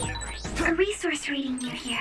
A resource reading near here.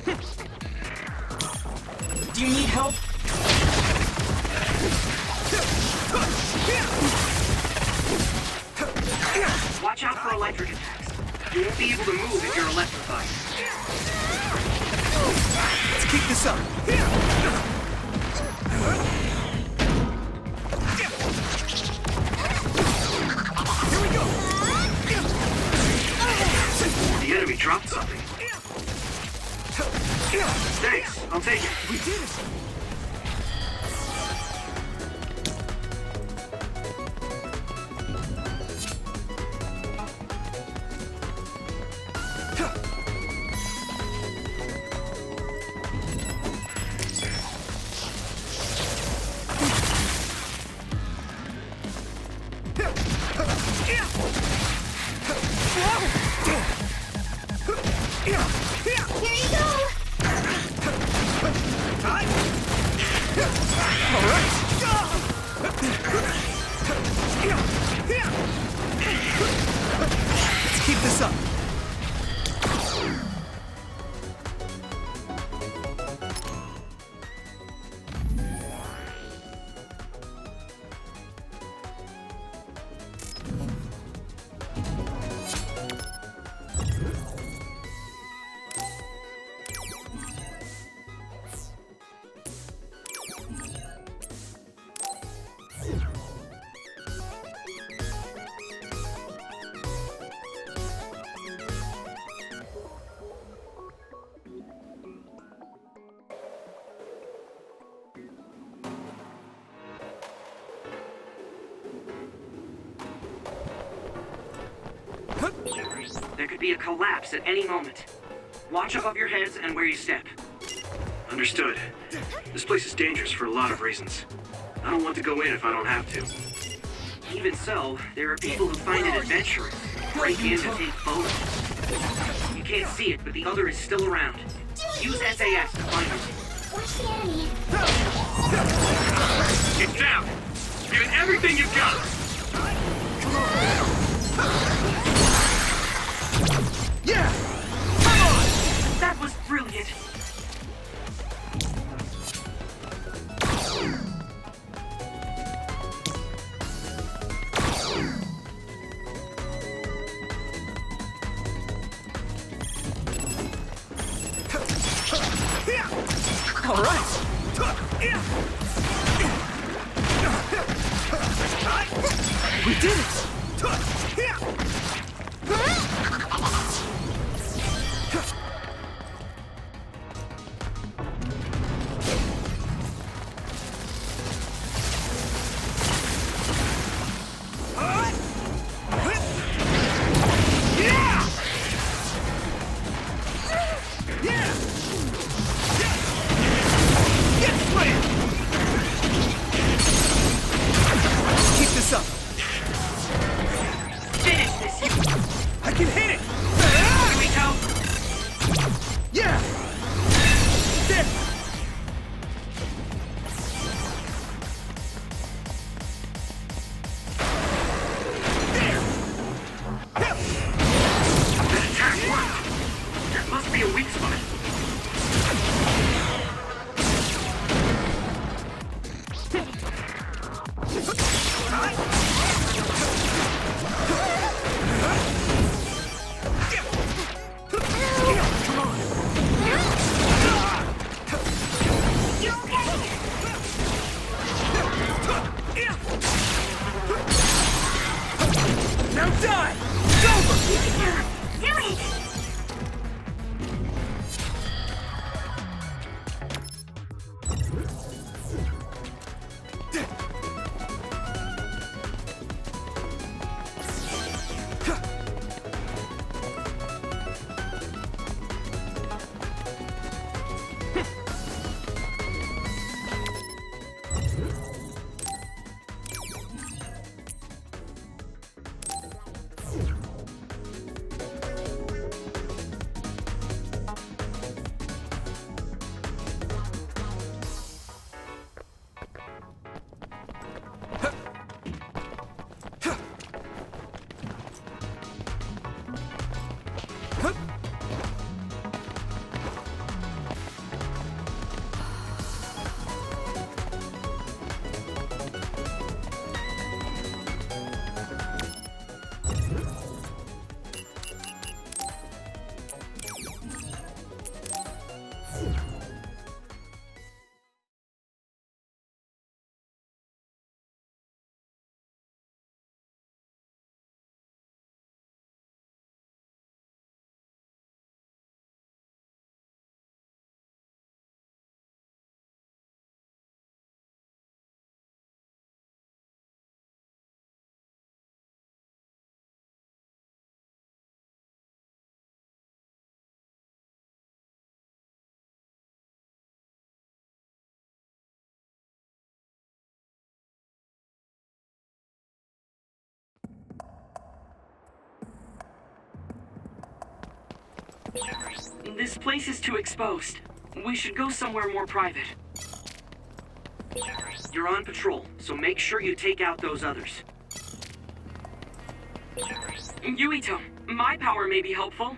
Do you need help? Watch out for electric attacks. You won't be able to move if you're electrified. Let's keep this up. Here we go. The enemy dropped something. Thanks, I'll take it. We did it. Let's keep this up. There could be a collapse at any moment. Watch above your heads and where you step. Understood. This place is dangerous for a lot of reasons. I don't want to go in if I don't have to. Even so, there are people who find it adventurous. Break in to take photos. You can't see it, but the other is still around. Use SAS to find them. Watch the enemy. Get down! Give it everything you've got! Yeah! Come on! That was brilliant! All right. We did it. Keep this up. Finish this, you... I can hit it. Here we go! Yeah. There. That attack worked! There must be a weak spot. You okay? Now die. It's over. Do it! This place is too exposed. We should go somewhere more private. You're on patrol, so make sure you take out those others. Yuito, my power may be helpful.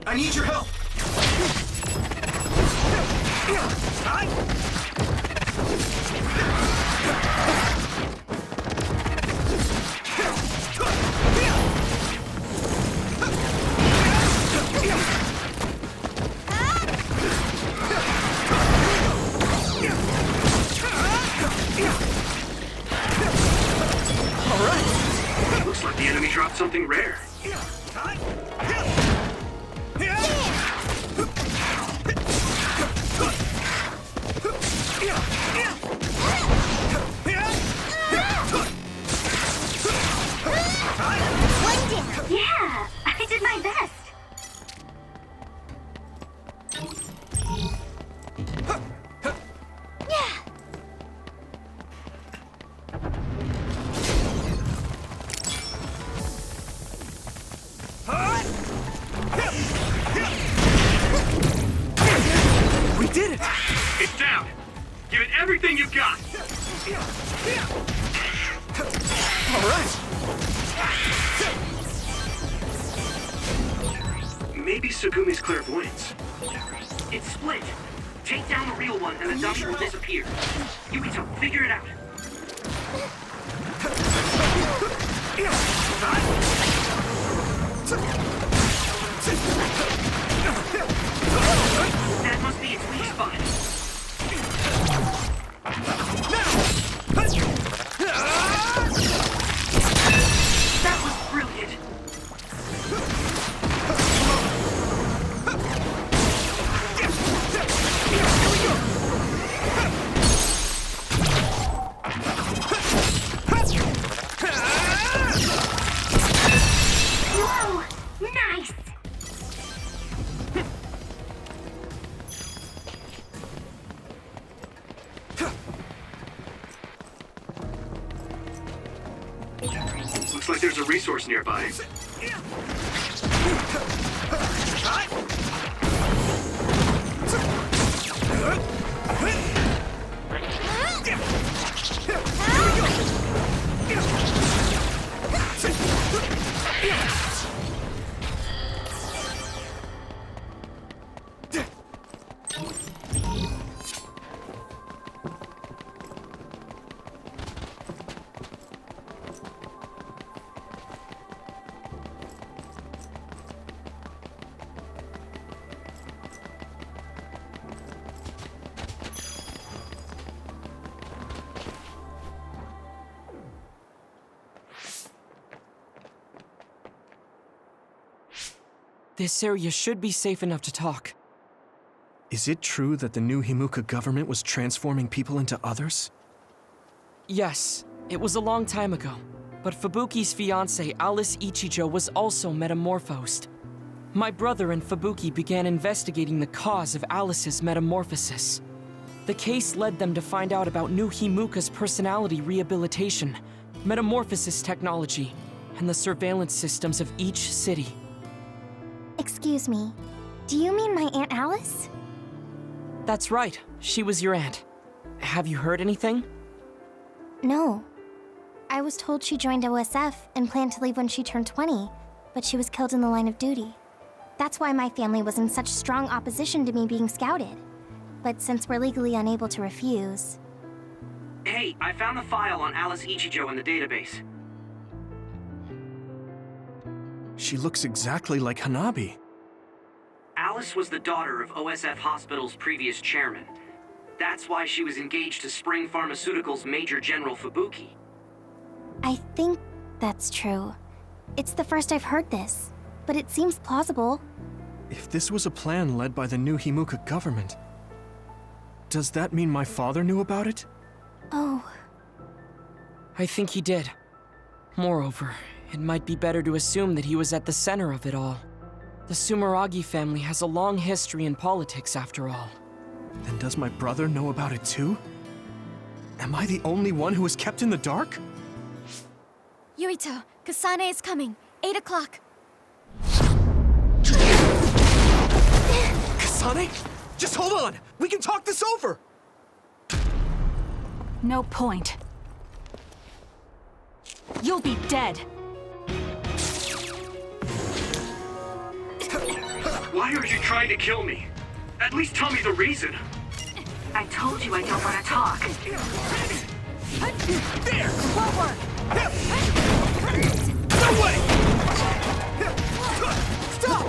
I need your help! Alright! Looks like the enemy dropped something rare. Yeah, I did my best. We did it! It's down! Give it everything you've got! Alright! Maybe Sugumi's clairvoyance. It's split. Take down the real one and the dummy will disappear. Yuito, figure it out. That must be its weak spot. That was brilliant. Whoa, nice. Looks like there's a resource nearby. This area should be safe enough to talk. Is it true that the new Himuka government was transforming people into others? Yes, it was a long time ago, but Fubuki's fiancée Alice Ichijo was also metamorphosed. My brother and Fubuki began investigating the cause of Alice's metamorphosis. The case led them to find out about new Himuka's personality rehabilitation, metamorphosis technology, and the surveillance systems of each city. Excuse me, do you mean my Aunt Alice? That's right, she was your aunt. Have you heard anything? No. I was told she joined OSF and planned to leave when she turned 20, but she was killed in the line of duty. That's why my family was in such strong opposition to me being scouted. But since we're legally unable to refuse... Hey, I found the file on Alice Ichijo in the database. She looks exactly like Hanabi. Alice was the daughter of OSF Hospital's previous chairman. That's why she was engaged to Spring Pharmaceuticals Major General Fubuki. I think that's true. It's the first I've heard this, but it seems plausible. If this was a plan led by the new Himuka government, does that mean my father knew about it? Oh, I think he did. Moreover, it might be better to assume that he was at the center of it all. The Sumeragi family has a long history in politics, after all. Then does my brother know about it too? Am I the only one who was kept in the dark? Yuito, Kasane is coming. 8 o'clock. Kasane? Just hold on! We can talk this over! No point. You'll be dead. Why are you trying to kill me? At least tell me the reason. I told you I don't want to talk. There! Won't work. No way! Stop!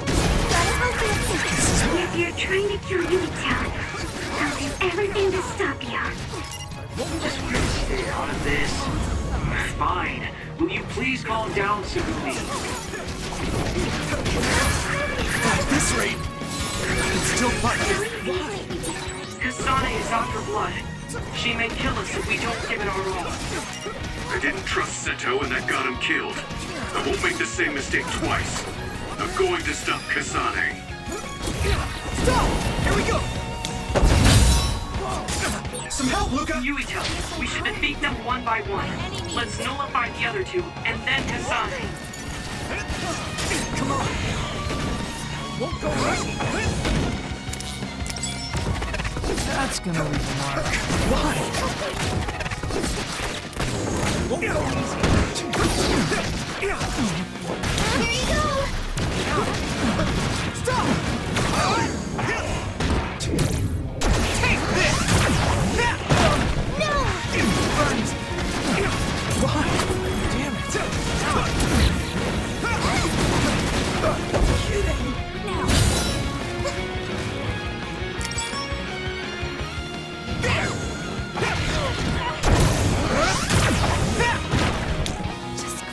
If you're trying to kill Unitown, I'll do everything to stop you. Just want to stay out of this. Fine. Will you please calm down, Sabuki? At this rate, it's still fight. Why? Kasane is out for blood. She may kill us if we don't give it our all. I didn't trust Seto and that got him killed. I won't make the same mistake twice. I'm going to stop Kasane. Stop! Here we go! Some help, Luca! Yuito, we should defeat them one by one. Let's nullify the other two, and then Kasane. Come on! Won't go right! That's gonna leave a mark. Why? Won't go Here you go! Stop! Take this! No! It burns! Why? Damn it!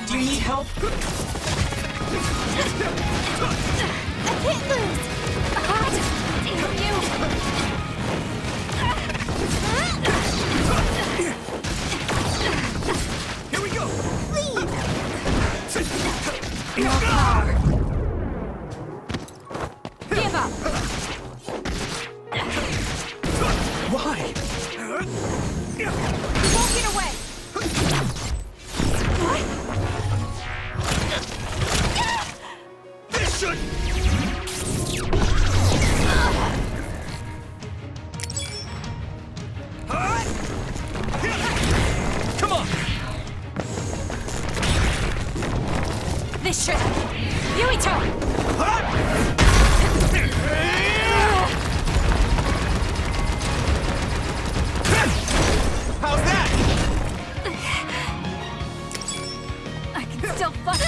Do you need help? I can't lose! Damn you! Here we go! Please! No power. Give up. Why? You won't get away. This should... Come on! This should. Yuito. How's that? I can still fight.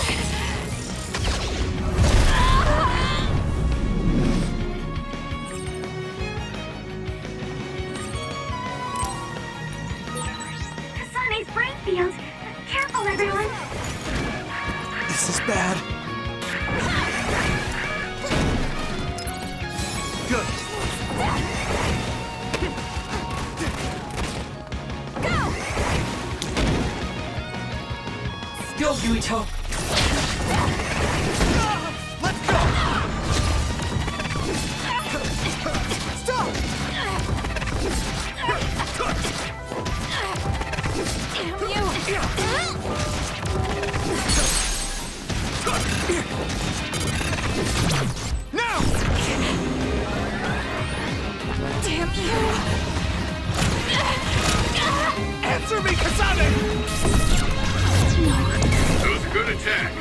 Kasane's brain field. Careful, everyone. This is bad. Good. Go, Yuito. Let's go! Stop! Damn you. Now! Damn you. Answer me, Kasane! That was a good attack.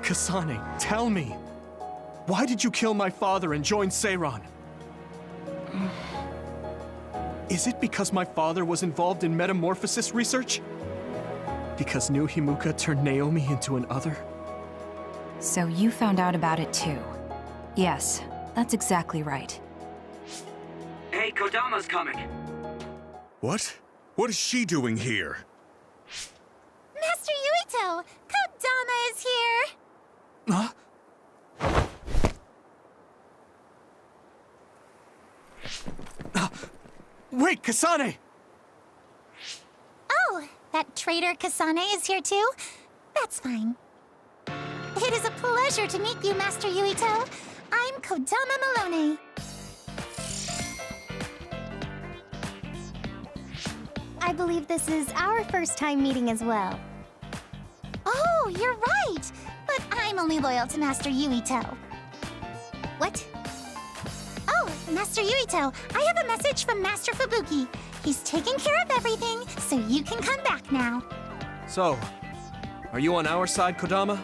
Kasane, tell me. Why did you kill my father and join Seiran? Is it because my father was involved in metamorphosis research? Because New Himuka turned Naomi into an other? So you found out about it too. Yes, that's exactly right. Hey, Kodama's coming. What? What is she doing here? Master Yuito! Kodama is here! Huh? Wait, Kasane! Oh, that traitor Kasane is here too? That's fine. pleasure to meet you, Master Yuito. I'm Kodama Malone. I believe this is our first time meeting as well. Oh, you're right. But I'm only loyal to Master Yuito. What? Oh, Master Yuito, I have a message from Master Fubuki. He's taking care of everything, so you can come back now. So, are you on our side, Kodama?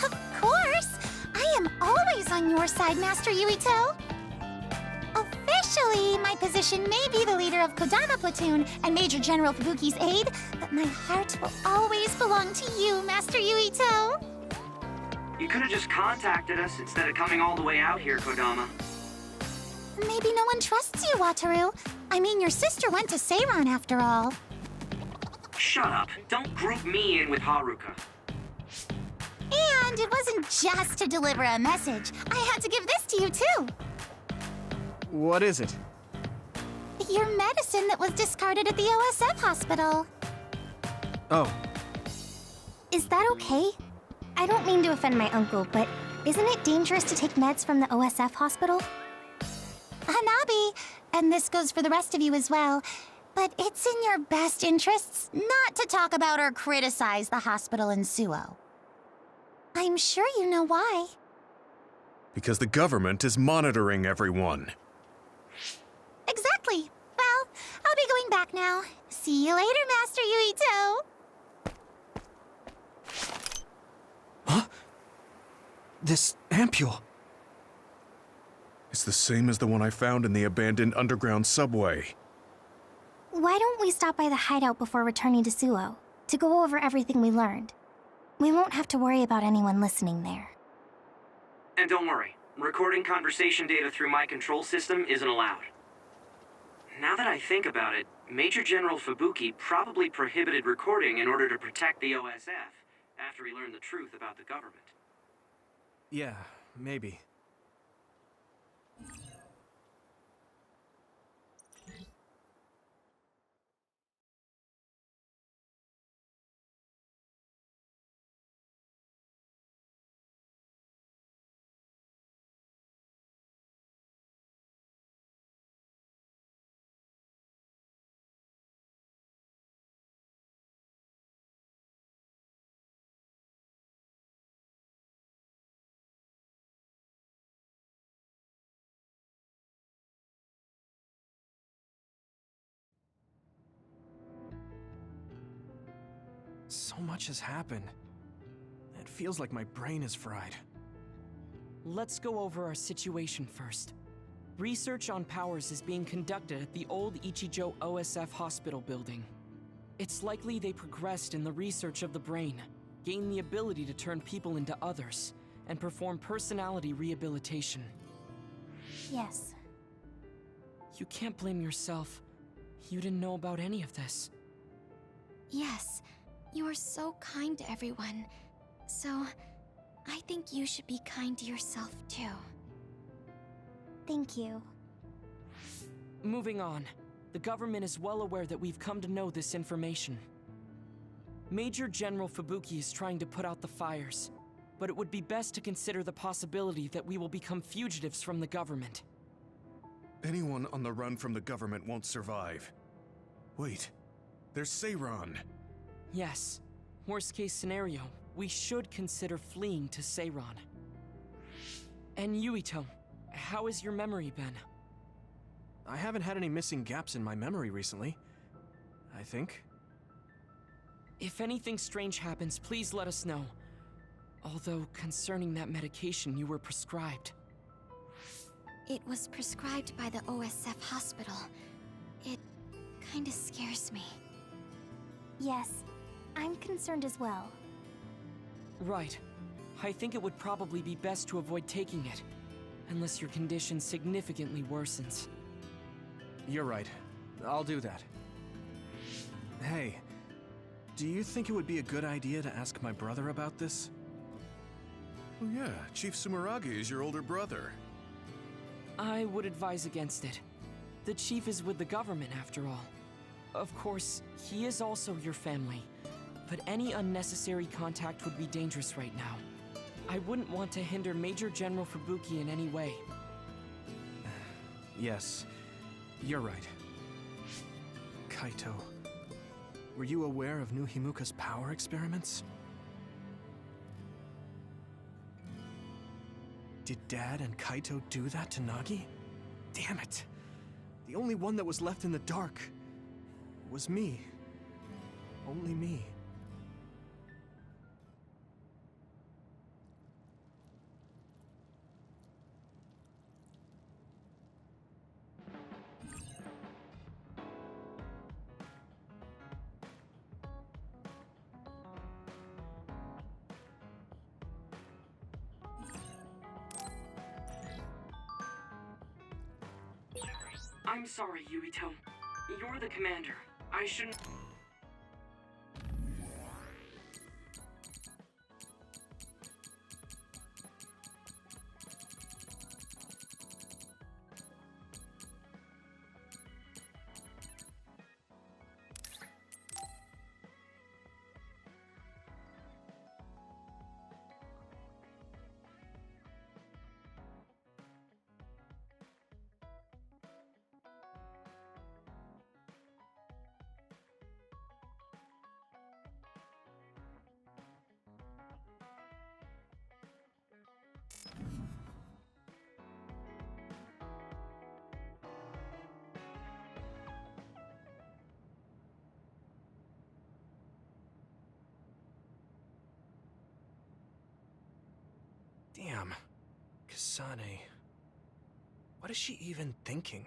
Of course! I am always on your side, Master Yuito. Officially, my position may be the leader of Kodama Platoon and Major General Fubuki's aide, but my heart will always belong to you, Master Yuito. You could have just contacted us instead of coming all the way out here, Kodama. Maybe no one trusts you, Wataru. I mean, your sister went to Seiran after all. Shut up. Don't group me in with Haruka. And it wasn't just to deliver a message. I had to give this to you, too. What is it? Your medicine that was discarded at the OSF hospital. Oh, Is that okay? I don't mean to offend my uncle, but isn't it dangerous to take meds from the OSF hospital? Hanabi, and this goes for the rest of you as well, but it's in your best interests not to talk about or criticize the hospital in Suo. I'm sure you know why. Because the government is monitoring everyone. Exactly. Well, I'll be going back now. See you later, Master Yuito. this ampule. It's the same as the one I found in the abandoned underground subway. Why don't we stop by the hideout before returning to Suo to go over everything we learned? We won't have to worry about anyone listening there. And don't worry, recording conversation data through my control system isn't allowed. Now that I think about it, Major General Fubuki probably prohibited recording in order to protect the OSF after he learned the truth about the government. Yeah, maybe. So much has happened. It feels like my brain is fried. Let's go over our situation first. Research on powers is being conducted at the old Ichijo OSF hospital building. It's likely they progressed in the research of the brain, gained the ability to turn people into others, and perform personality rehabilitation. Yes. You can't blame yourself. You didn't know about any of this. Yes, you are so kind to everyone. So, I think you should be kind to yourself too. Thank you. Moving on. The government is well aware that we've come to know this information. Major General Fubuki is trying to put out the fires, but it would be best to consider the possibility that we will become fugitives from the government. Anyone on the run from the government won't survive. Wait, there's Seiran. Yes. Worst case scenario, we should consider fleeing to Seiran. And Yuito, how has your memory been? I haven't had any missing gaps in my memory recently, I think. If anything strange happens, please let us know. Although, concerning that medication you were prescribed. It was prescribed by the OSF hospital. It kinda scares me. Yes, I'm concerned as well. Right. I think it would probably be best to avoid taking it, unless your condition significantly worsens. You're right. I'll do that. Hey, do you think it would be a good idea to ask my brother about this? Oh yeah, Chief Sumeragi is your older brother. I would advise against it. The chief is with the government, after all. Of course, he is also your family, but any unnecessary contact would be dangerous right now. I wouldn't want to hinder Major General Fubuki in any way. Yes, you're right. Kaito, were you aware of New Himuka's power experiments? Did Dad and Kaito do that to Nagi? Damn it! The only one that was left in the dark was me. Only me. I'm sorry, Yuito. You're the commander. I shouldn't... Damn. Kasane. What is she even thinking?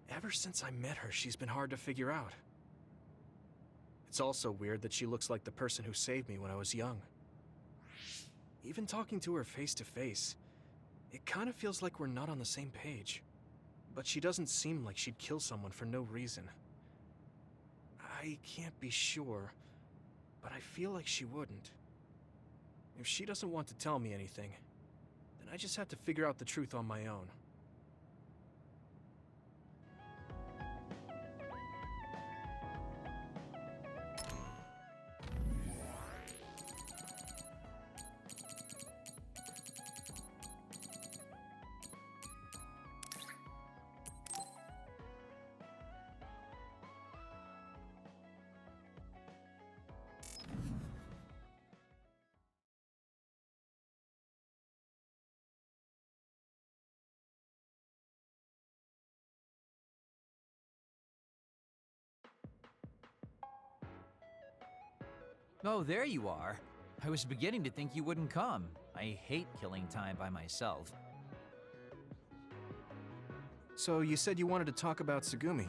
Ever since I met her, she's been hard to figure out. It's also weird that she looks like the person who saved me when I was young. Even talking to her face to face, it kind of feels like we're not on the same page. But she doesn't seem like she'd kill someone for no reason. I can't be sure, but I feel like she wouldn't. If she doesn't want to tell me anything, then I just have to figure out the truth on my own. Oh, there you are. I was beginning to think you wouldn't come. I hate killing time by myself. So you said you wanted to talk about Tsugumi.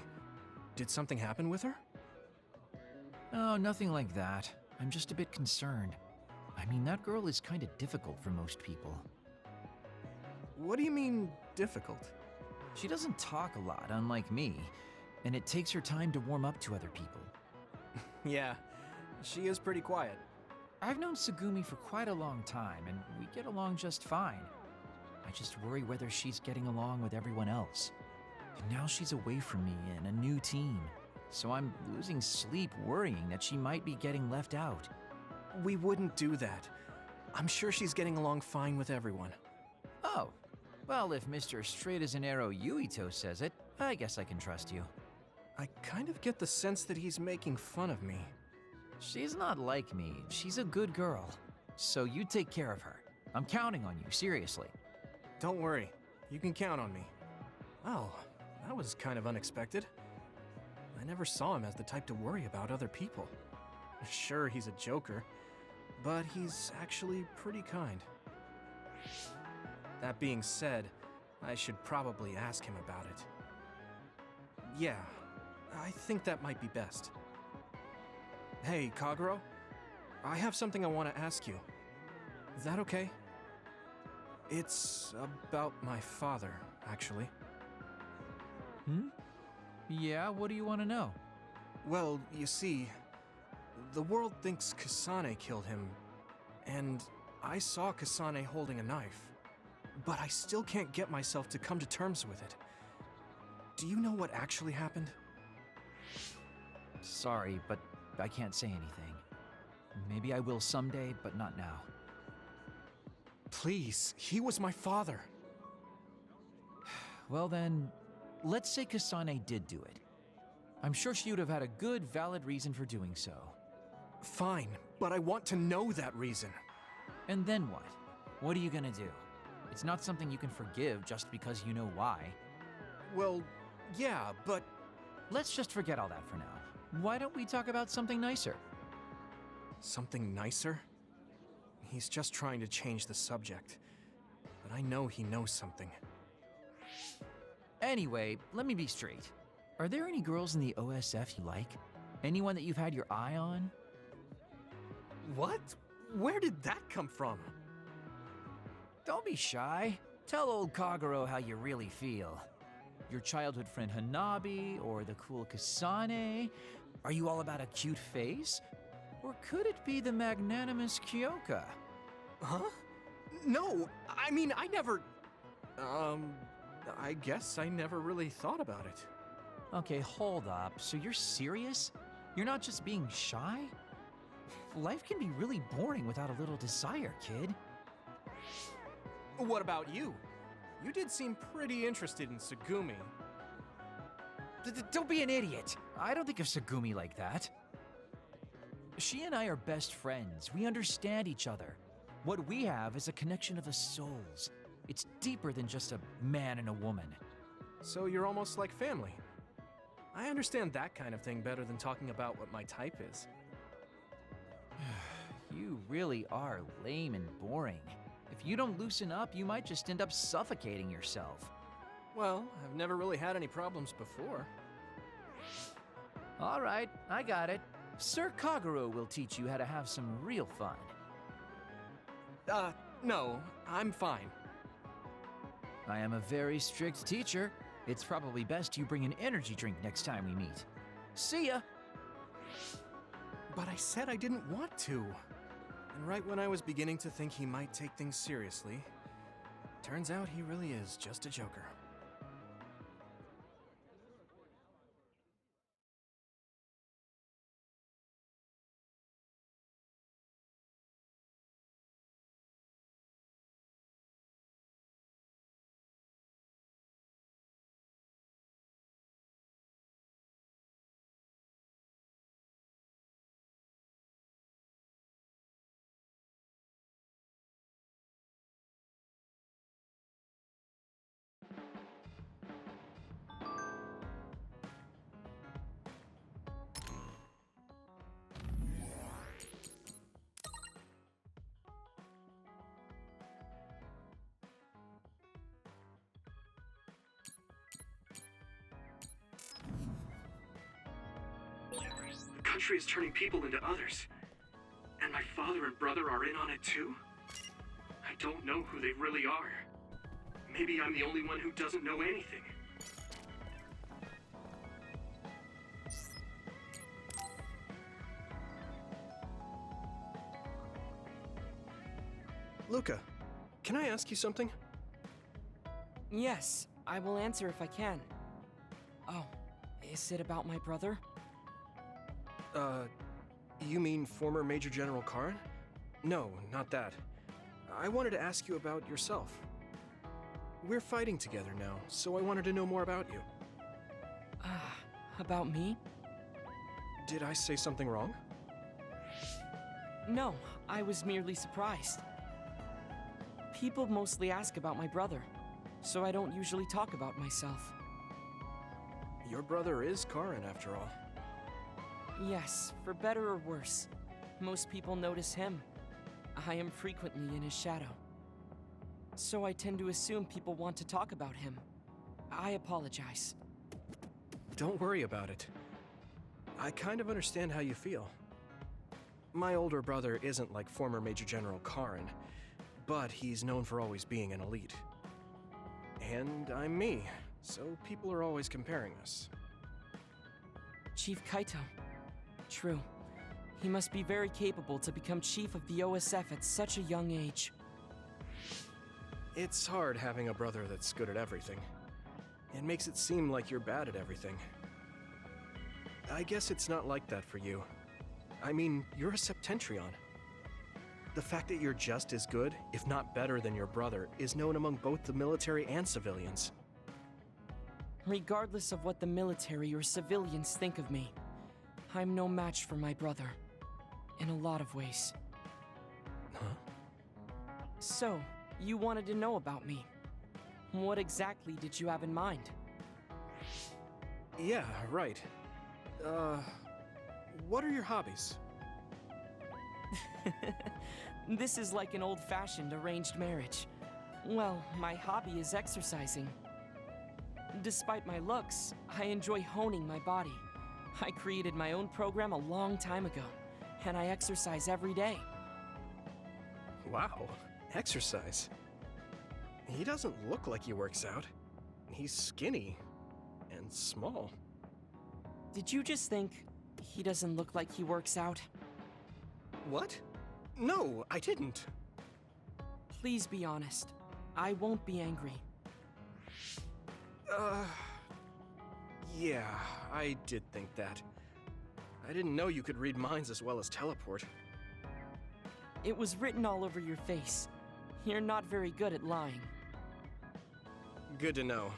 Did something happen with her? Oh, nothing like that. I'm just a bit concerned. I mean, that girl is kind of difficult for most people. What do you mean, difficult? She doesn't talk a lot, unlike me, and it takes her time to warm up to other people. Yeah, she is pretty quiet. I've known Tsugumi for quite a long time, and we get along just fine. I just worry whether she's getting along with everyone else. And now she's away from me in a new team, so I'm losing sleep worrying that she might be getting left out. We wouldn't do that. I'm sure she's getting along fine with everyone. Oh, well, if Mr. Straight as an Arrow Yuito says it, I guess I can trust you. I kind of get the sense that he's making fun of me. She's not like me. She's a good girl. So you take care of her. I'm counting on you, seriously. Don't worry. You can count on me. Well, that was kind of unexpected. I never saw him as the type to worry about other people. Sure, he's a joker, but he's actually pretty kind. That being said, I should probably ask him about it. Yeah, I think that might be best. Hey, Kagero, I have something I want to ask you. Is that okay? It's about my father, actually. Yeah, what do you want to know? Well, you see, the world thinks Kasane killed him, and I saw Kasane holding a knife, but I still can't get myself to come to terms with it. Do you know what actually happened? Sorry, but I can't say anything. Maybe I will someday, but not now. Please, he was my father. Well then, let's say Kasane did do it. I'm sure she would have had a good, valid reason for doing so. Fine, but I want to know that reason. And then what? What are you gonna do? It's not something you can forgive just because you know why. Well, yeah, but... Let's just forget all that for now. Why don't we talk about something nicer? Something nicer? He's just trying to change the subject. But I know he knows something. Anyway, let me be straight. Are there any girls in the OSF you like? Anyone that you've had your eye on? What? Where did that come from? Don't be shy. Tell old Kagero how you really feel. Your childhood friend Hanabi, or the cool Kasane? Are you all about a cute face? Or could it be the magnanimous Kyoka? Huh? No, I mean, I never... I guess I never really thought about it. Okay, hold up. So you're serious? You're not just being shy? Life can be really boring without a little desire, kid. What about you? You did seem pretty interested in Tsugumi. Don't be an idiot. I don't think of Tsugumi like that. She and I are best friends. We understand each other. What we have is a connection of the souls. It's deeper than just a man and a woman. So you're almost like family. I understand that kind of thing better than talking about what my type is. You really are lame and boring. If you don't loosen up, you might just end up suffocating yourself. Well, I've never really had any problems before. All right, I got it. Sir Kagero will teach you how to have some real fun. No, I'm fine. I am a very strict teacher. It's probably best you bring an energy drink next time we meet. See ya! But I said I didn't want to. And right when I was beginning to think he might take things seriously, turns out he really is just a joker. The country is turning people into others. And my father and brother are in on it too? I don't know who they really are. Maybe I'm the only one who doesn't know anything. Luca, can I ask you something? Yes, I will answer if I can. Oh, is it about my brother? You mean former Major General Karin? No, not that. I wanted to ask you about yourself. We're fighting together now, so I wanted to know more about you. About me? Did I say something wrong? No, I was merely surprised. People mostly ask about my brother, so I don't usually talk about myself. Your brother is Karin, after all. Yes, for better or worse. Most people notice him. I am frequently in his shadow. So I tend to assume people want to talk about him. I apologize. Don't worry about it. I kind of understand how you feel. My older brother isn't like former Major General Karin, but he's known for always being an elite. And I'm me, so people are always comparing us. Chief Kaito. True. He must be very capable to become chief of the OSF at such a young age. It's hard having a brother that's good at everything. It makes it seem like you're bad at everything. I guess it's not like that for you. I mean, you're a Septentrion. The fact that you're just as good, if not better than your brother, is known among both the military and civilians. Regardless of what the military or civilians think of me, I'm no match for my brother. In a lot of ways. Huh? So, you wanted to know about me. What exactly did you have in mind? Yeah, right. What are your hobbies? This is like an old-fashioned arranged marriage. Well, my hobby is exercising. Despite my looks, I enjoy honing my body. I created my own program a long time ago, and I exercise every day. Wow, exercise. He doesn't look like he works out. He's skinny and small. Did you just think he doesn't look like he works out? What? No, I didn't. Please be honest. I won't be angry. Yeah, I did think that. I didn't know you could read minds as well as teleport. It was written all over your face. You're not very good at lying. Good to know.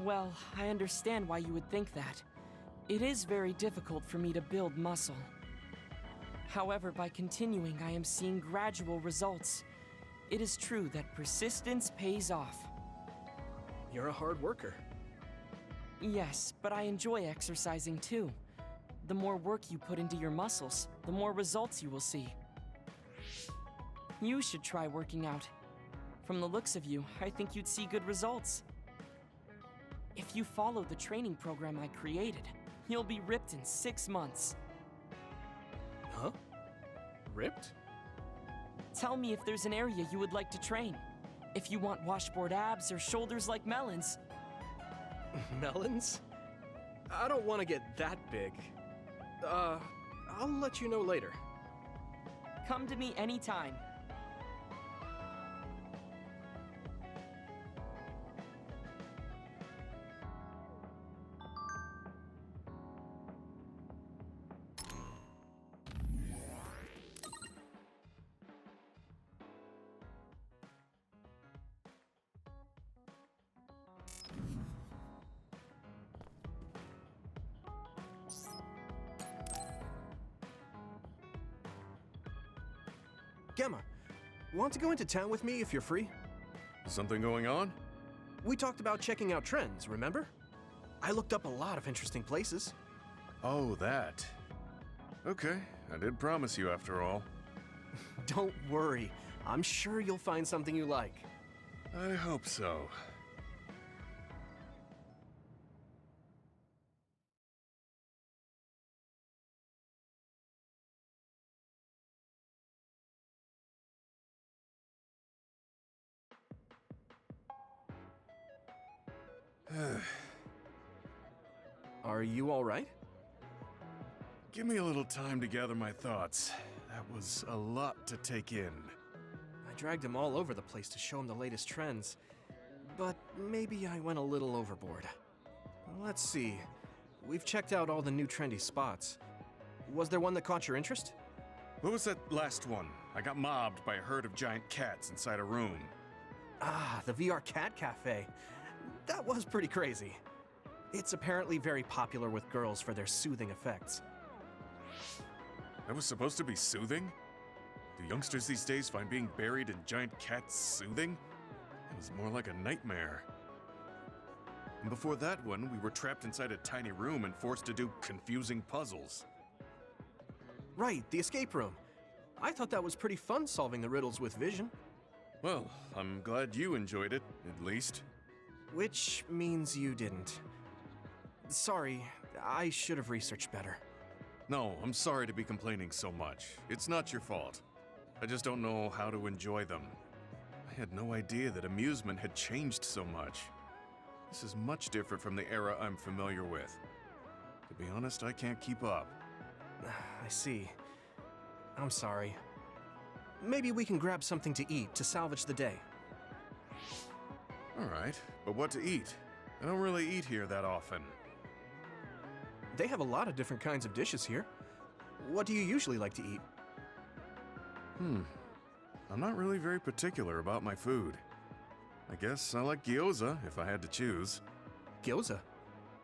Well, I understand why you would think that. It is very difficult for me to build muscle. However, by continuing, I am seeing gradual results. It is true that persistence pays off. You're a hard worker. Yes, but I enjoy exercising too. The more work you put into your muscles, the more results you will see. You should try working out. From the looks of you, I think you'd see good results. If you follow the training program I created, you'll be ripped in 6 months. Huh? Ripped? Tell me if there's an area you would like to train. If you want washboard abs or shoulders like melons. Melons? I don't want to get that big. I'll let you know later. Come to me anytime. Gemma, want to go into town with me if you're free? Something going on? We talked about checking out trends, remember? I looked up a lot of interesting places. Oh, that. Okay, I did promise you after all. Don't worry, I'm sure you'll find something you like. I hope so. Are you all right? Give me a little time to gather my thoughts. That was a lot to take in. I dragged him all over the place to show him the latest trends, but maybe I went a little overboard. Let's see. We've checked out all the new trendy spots. Was there one that caught your interest? What was that last one? I got mobbed by a herd of giant cats inside a room. Ah, the VR Cat Cafe. That was pretty crazy. It's apparently very popular with girls for their soothing effects. That was supposed to be soothing? Do youngsters these days find being buried in giant cats soothing? It was more like a nightmare. And before that one, we were trapped inside a tiny room and forced to do confusing puzzles. Right, the escape room. I thought that was pretty fun solving the riddles with vision. Well, I'm glad you enjoyed it, at least. Which means you didn't. Sorry, I should have researched better. No, I'm sorry to be complaining so much. It's not your fault. I just don't know how to enjoy them. I had no idea that amusement had changed so much. This is much different from the era I'm familiar with. To be honest, I can't keep up. I see. I'm sorry. Maybe we can grab something to eat to salvage the day. All right, but what to eat? I don't really eat here that often. They have a lot of different kinds of dishes here. What do you usually like to eat? I'm not really very particular about my food. I guess I like gyoza if I had to choose. Gyoza?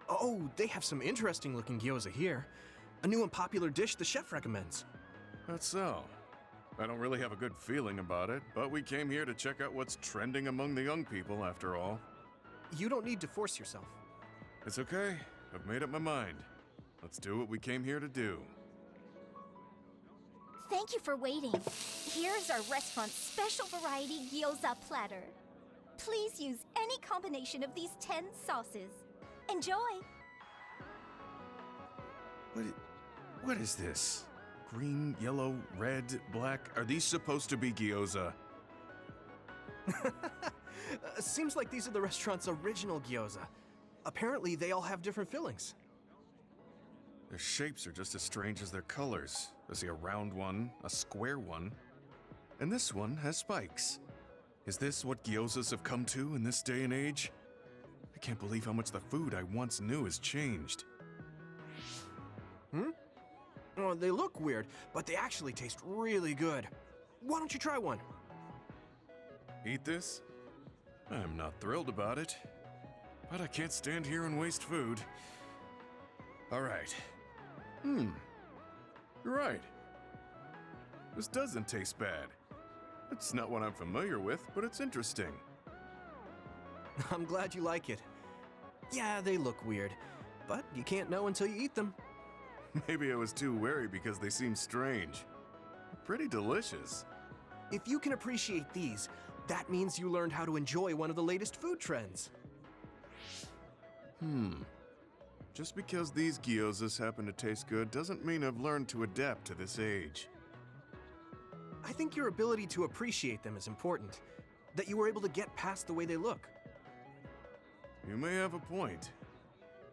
Oh, they have some interesting looking gyoza here. A new and popular dish the chef recommends. That's so. I don't really have a good feeling about it, but we came here to check out what's trending among the young people after all. You don't need to force yourself. It's okay. I've made up my mind. Let's do what we came here to do. Thank you for waiting. Here's our restaurant's special variety gyoza platter. Please use any combination of these 10 sauces. Enjoy! What is this? Green, yellow, red, black? Are these supposed to be gyoza? Seems like these are the restaurant's original gyoza. Apparently, they all have different fillings. Their shapes are just as strange as their colors. I see a round one, a square one, and this one has spikes. Is this what gyozas have come to in this day and age? I can't believe how much the food I once knew has changed. Oh, they look weird, but they actually taste really good. Why don't you try one? Eat this? I'm not thrilled about it, but I can't stand here and waste food. All right. You're right. This doesn't taste bad. It's not what I'm familiar with, but it's interesting. I'm glad you like it. Yeah, they look weird, but you can't know until you eat them. Maybe I was too wary because they seem strange. Pretty delicious. If you can appreciate these, that means you learned how to enjoy one of the latest food trends. Just because these gyozas happen to taste good doesn't mean I've learned to adapt to this age. I think your ability to appreciate them is important, that you were able to get past the way they look. You may have a point.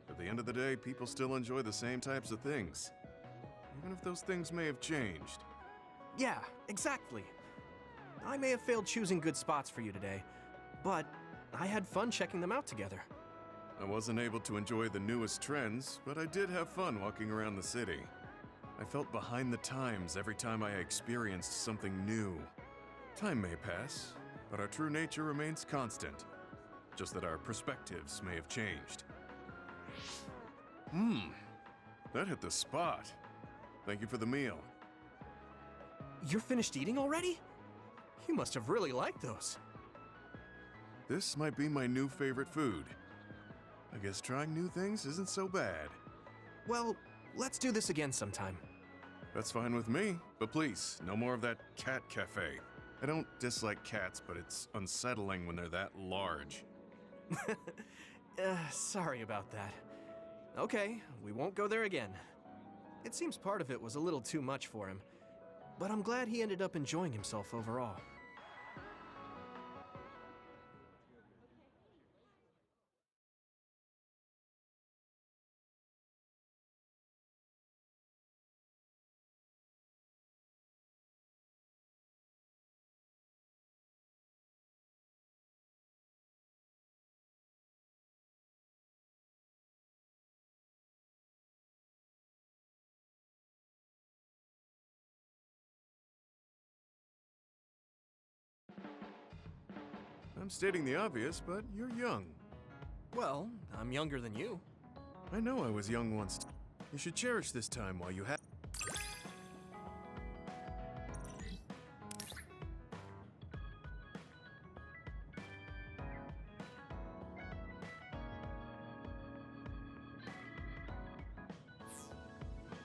At the end of the day, people still enjoy the same types of things, even if those things may have changed. Yeah, exactly. I may have failed choosing good spots for you today, but I had fun checking them out together. I wasn't able to enjoy the newest trends, but I did have fun walking around the city. I felt behind the times every time I experienced something new. Time may pass, but our true nature remains constant. Just that our perspectives may have changed. That hit the spot. Thank you for the meal. You're finished eating already? You must have really liked those. This might be my new favorite food. I guess trying new things isn't so bad. Well, let's do this again sometime. That's fine with me, but please, no more of that cat cafe. I don't dislike cats, but it's unsettling when they're that large. Sorry about that. Okay, we won't go there again. It seems part of it was a little too much for him, but I'm glad he ended up enjoying himself overall. I'm stating the obvious, but you're young. Well, I'm younger than you. I know I was young once. You should cherish this time while you have.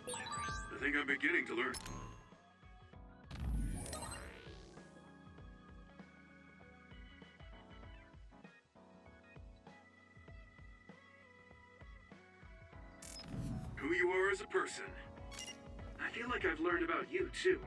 I think I'm beginning to learn. Who you are as a person. I feel like I've learned about you, too.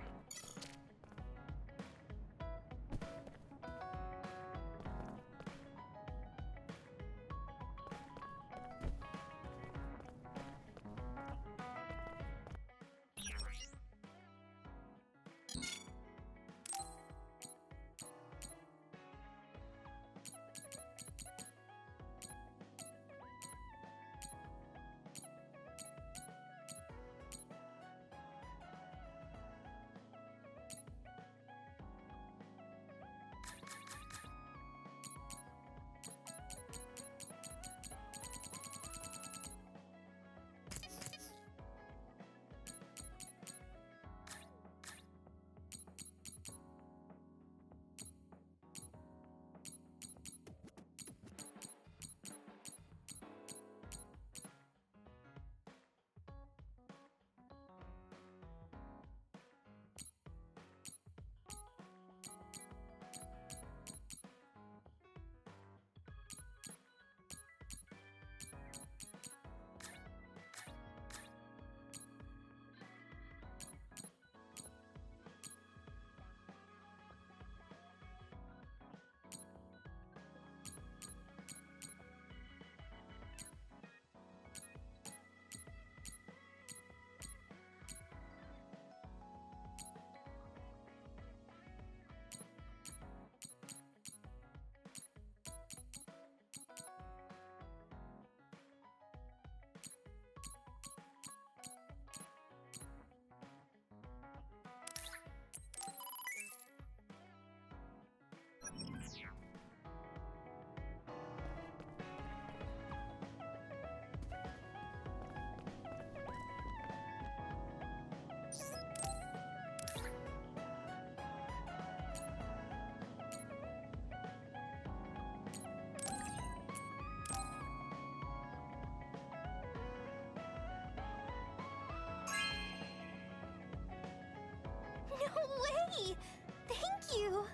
way! Thank you!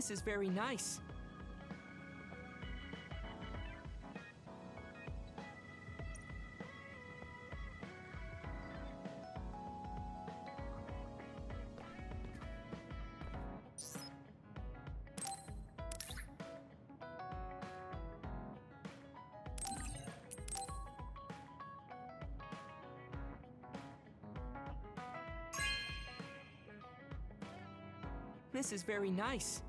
This is very nice. This is very nice.